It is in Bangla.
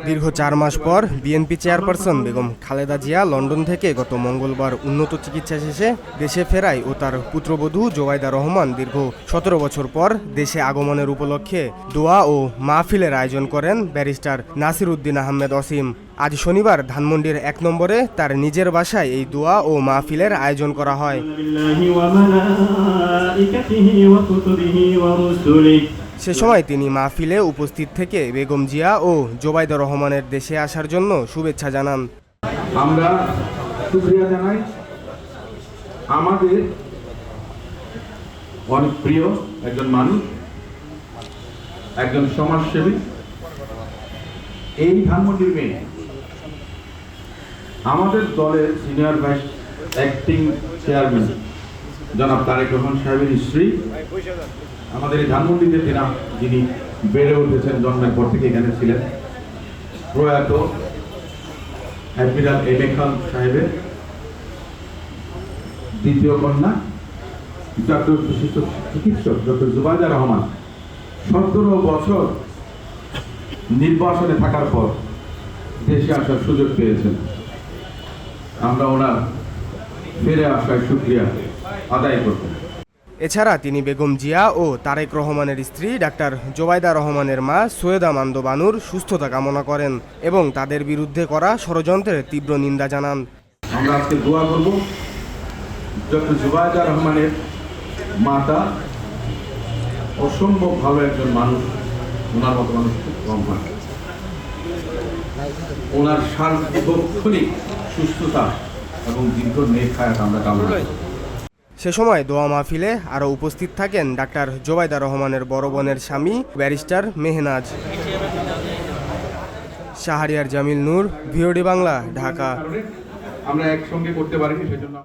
দীর্ঘ 4 মাস পর BNP chairperson Begum Khaleda Zia London থেকে গত মঙ্গলবার উন্নত চিকিৎসা শেষে দেশে ফেরায় ও তার পুত্রবধূ জোবাইদা রহমান দীর্ঘ 17 বছর পর দেশে আগমনের উপলক্ষে দোয়া ও মাহফিলের আয়োজন করেন ব্যারিস্টার নাসির উদ্দিন আহমেদ অসীম। আজ শনিবার ধানমন্ডির 1 নম্বরে তার নিজের বাসায় এই দোয়া ও মাহফিলের আয়োজন করা হয়। সে সময় তিনি মাহফিলে উপস্থিত থেকে বেগম জিয়া ও জোবাইদা রহমানের দেশে আসার জন্য শুভেচ্ছা জানান। আমরা শুকরিয়া জানাই আমাদের অনেক প্রিয় একজন মানুষ, একজন সমাজসেবী, এই ধানমন্ডির মেয়ে, আমাদের দলের সিনিয়র ভাইস অ্যাক্টিং চেয়ারম্যান জনাব তারেক রহমান সাহেবের স্ত্রী, আমাদের এই ধানমন্ডিতে যিনি বেড়ে উঠেছেন, জন্মের পর থেকে এখানে ছিলেন, প্রয়াত অ্যাডমিরাল এম এ খান সাহেবের দ্বিতীয় কন্যা, জাতীয় বিশিষ্ট চিকিৎসক ডক্টর জোবাইদা রহমান 17 বছর নির্বাসনে থাকার পর দেশে আসার সুযোগ পেয়েছেন। আমরা ওনার ফিরে আসায় শুকরিয়া আদায় করব। এছাড়া তিনি বেগম জিয়া ও তারেক রহমানের স্ত্রী ডাক্তার জোবাইদা রহমানের মা সৈয়দা মান্দ বানুর সুস্থতা কামনা করেন এবং তাদের বিরুদ্ধে করা ষড়যন্ত্রের তীব্র নিন্দা জানান। আমরা আজকে দোয়া করব ডক্টর জোবাইদা রহমানের মাতা অসম্ভব ভালো একজন মানুষ, ওনার মতো মানুষ খুব কম হয়। ওনার সার্বক্ষণিক সুস্থতা এবং দীর্ঘ নেক হায়াত আমরা কামনা করি। সে সময় দোয়া মাহফিলে আরও উপস্থিত থাকেন ডাক্তার জোবাইদা রহমানের বড় বোনের স্বামী ব্যারিস্টার মেহনাজ। শাহরিয়ার জামিল নূর, ভিওডি বাংলা, ঢাকা। আমরা একসঙ্গে করতে পারিনি, সেজন্য